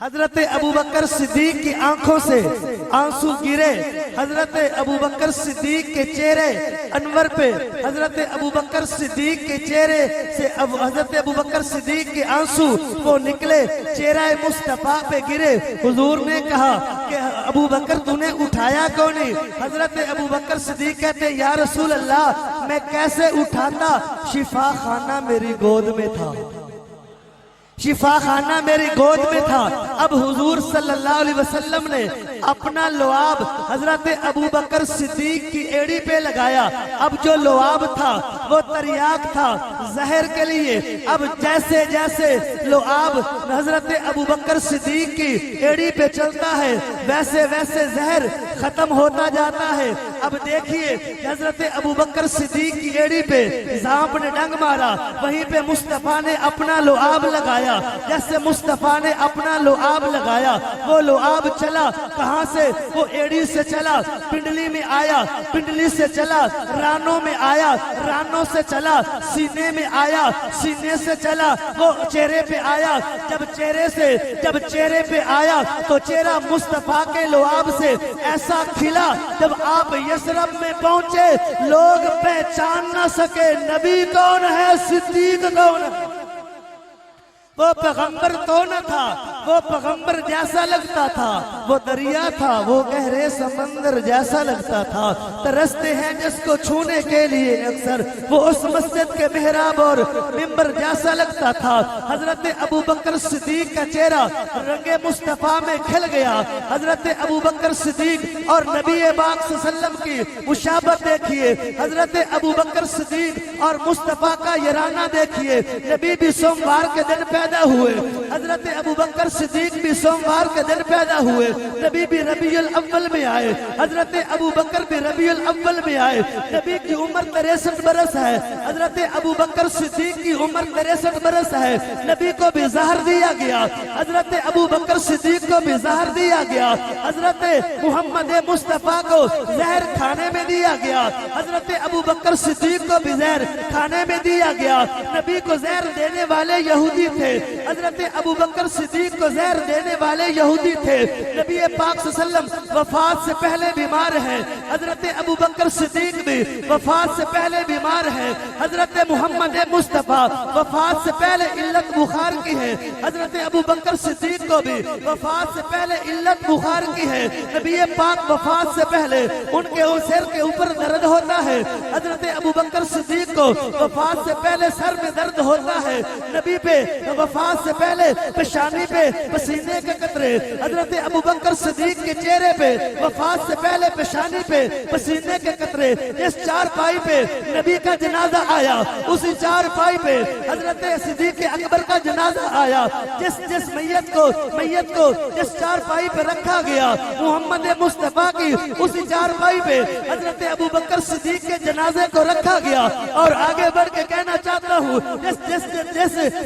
حضرت ابو بکر صدیق کی آنکھوں سے آنسو گرے، حضرت ابو بکر صدیق کے چہرے انور پہ، حضرت ابو بکر صدیق کے چہرے سے حضرت ابو بکر صدیق کے آنسو وہ نکلے، چہرہ مصطفیٰ پہ گرے۔ حضور نے کہا کہ ابو بکر تو نے اٹھایا کیوں نہیں؟ حضرت ابو بکر صدیق کہتے یا رسول اللہ میں کیسے اٹھاتا، شفا خانہ میری گود میں تھا، شفا خانہ میری گود میں تھا۔ اب حضور صلی اللہ علیہ وسلم نے اپنا لعاب حضرت ابو بکر صدیق کی ایڑی پہ لگایا۔ اب جو لعاب تھا وہ تریاک تھا زہر کے لیے۔ اب جیسے جیسے لعاب حضرت ابو بکر صدیق کی ایڑی پہ چلتا ہے ویسے ویسے زہر ختم ہوتا جاتا ہے۔ اب دیکھیے حضرت ابو بکر صدیق کی ایڑی پہ سانپ نے ڈنگ مارا، وہیں پہ مصطفیٰ نے اپنا لعاب لگایا۔ جیسے مصطفیٰ نے اپنا لعاب لگایا وہ لعاب چلا کہاں سے؟ وہ ایڑی سے چلا، پنڈلی میں آیا، پنڈلی سے چلا رانوں میں آیا، رانوں سے چلا سینے میں آیا، سینے سے چلا وہ چہرے پہ آیا۔ جب چہرے پہ آیا تو چہرہ مصطفیٰ کے لعاب سے ایسا کھلا، جب آپ یثرب میں پہنچے لوگ پہچان نہ سکے نبی کون ہے، صدیق کون ہے۔ وہ پیغمبر تو نہ تھا، وہ پیغمبر جیسا لگتا تھا، وہ دریا تھا، وہ گہرے سمندر جیسا لگتا تھا۔ ترستے ہیں جس کو چھونے کے لیے اکثر، وہ اس مسجد کے محراب اور ممبر جیسا لگتا تھا۔ حضرت ابو بکر صدیق کا چہرہ رنگ مصطفیٰ میں کھل گیا۔ حضرت ابو بکر صدیق اور نبی پاک صلی اللہ علیہ وسلم کی مشابہت دیکھیے، حضرت ابو بکر صدیق اور مصطفیٰ کا یارانہ دیکھیے۔ نبی بھی سوموار کے دن پیدا ہوئے، حضرت ابو بکر صدیق بھی سوموار کے دن پیدا ہوئے، نبی بھی ربیع الاول میں آئے، حضرت ابو بکر بھی ربیع الاول میں آئے۔ نبی کی عمر 63 برس ہے، حضرت ابو بکر صدیق کی عمر 63 برس ہے۔ نبی کو بھی زہر دیا گیا، حضرت ابو بکر صدیق کو بھی زہر دیا گیا، حضرت محمد مصطفیٰ کو زہر کھانے میں دیا گیا، حضرت ابو بکر صدیق کو بھی زہر کھانے میں دیا گیا۔ نبی کو زہر دینے والے یہودی تھے، حضرت ابو بکر صدیق کو زہر دینے والے یہودی تھے۔ نبی پاک صلی اللہ علیہ وسلم وفات سے پہلے بیمار ہیں، حضرت ابو بکر صدیق بھی وفات سے پہلے بیمار ہیں۔ حضرت محمد مصطفیٰ وفات سے پہلے علت بخار کی ہے، حضرت ابو بکر صدیق کو بھی وفات سے پہلے علت بخار کی ہے۔ نبی پاک وفات سے پہلے ان کے سر کے اوپر درد ہوتا ہے، حضرت ابو بکر صدیق کو وفات سے پہلے سر میں درد ہوتا ہے۔ نبی پہ وفات سے پہلے پیشانی پہ پسینے کے قطرے، حضرت ابو بکر صدیق کے چہرے پہ وفات سے پہلے پیشانی پہ پسینے کے قطرے۔ جس چارپائی پہ نبی کا جنازہ آیا اسی چارپائی پہ حضرت صدیق اکبر کا جنازہ آیا۔ جس میت کو جس چارپائی پہ رکھا گیا محمد مصطفیٰ کی، اسی چارپائی پہ حضرت ابو بکر صدیق کے جنازے کو رکھا گیا۔ اور آگے بڑھ کے کہنا چاہتا ہوں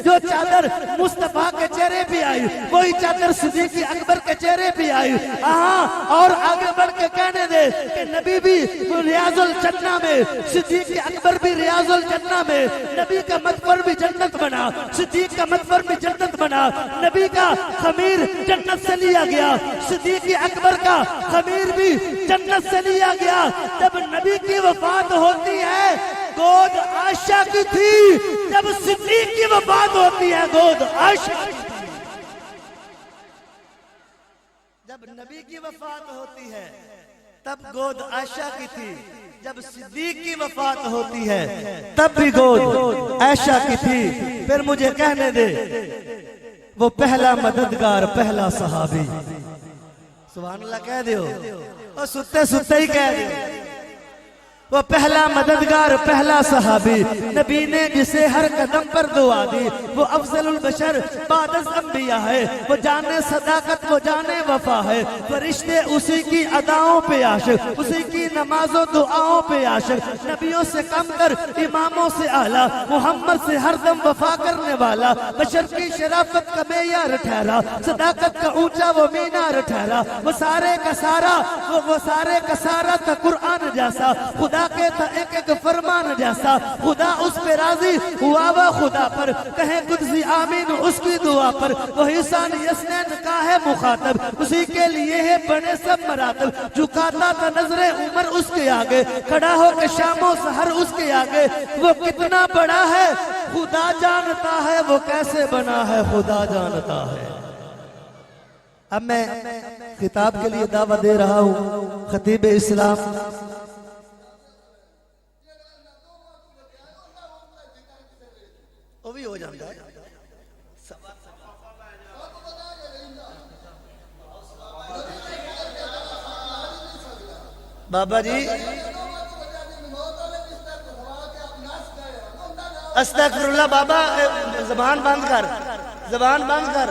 جو چادر مصطفیٰ کے چہرے پہ آئی وہی چادر صدیق اکبر کے چہرے پہ آئی۔ اور آگے بڑھ کے کہنے دے کہ نبی بھی ریاض الجنہ میں، صدیق اکبر بھی ریاض الجنہ میں۔ نبی کا مدفر بھی جنت بنا، صدیق کا مدفر بھی جنت بنا۔ نبی کا خمیر جنت سے لیا گیا، صدیق اکبر کا خمیر بھی جنت سے لیا گیا۔ جب نبی کی وفات ہوتی ہے گود عائشہ کی تھی، جب صدیق کی وفات ہوتی ہے گود عائشہ کی تھی۔ جب نبی کی وفات ہوتی ہے تب گود عائشہ کی تھی، جب صدیق کی وفات ہوتی ہے تب بھی گود عائشہ کی تھی۔ پھر مجھے کہنے دے وہ پہلا مددگار، پہلا صحابی، سبحان اللہ کہہ دیو، اور ستے ستے ہی کہہ دیو، وہ پہلا مددگار، پہلا صحابی، نبی نے جسے ہر قدم پر دعا دی، وہ افضل البشر بعد از انبیاء ہے، وہ جانے صداقت، وہ جانے وفا ہے، فرشتے اسی کی اداؤں پہ عاشق، اسی کی نماز و دعاؤں پہ عاشق، نبیوں سے کم کر اماموں سے اعلیٰ، محمد سے ہر دم وفا کرنے والا، بشر کی شرافت کا معیار ٹھہرا، صداقت کا اونچا وہ مینار ٹھہرا، وہ سارے کا سارا تھا قرآن جیسا، خدا کے تھا ایک ایک فرمان جیسا، خدا اس پہ راضی ہوا وہ خدا پر، کہیں قدسی آمین اس کی دعا پر، وہی ثانی یسنین کا ہے مخاطب، اسی کے لیے ہے بنے سب مراتب، جھکاتا تھا نظر عمر اس کے آگے، کھڑا ہو کے شام و سحر اس کے آگے، وہ کتنا بڑا ہے خدا جانتا ہے، وہ کیسے بنا ہے خدا جانتا ہے۔ اب میں خطاب کے لیے دعوت دے رہا ہوں خطیب اسلام وہ بھی ہو جاتا ہے بابا جی، استغفر اللہ بابا، زبان بند کر، زبان بند کر۔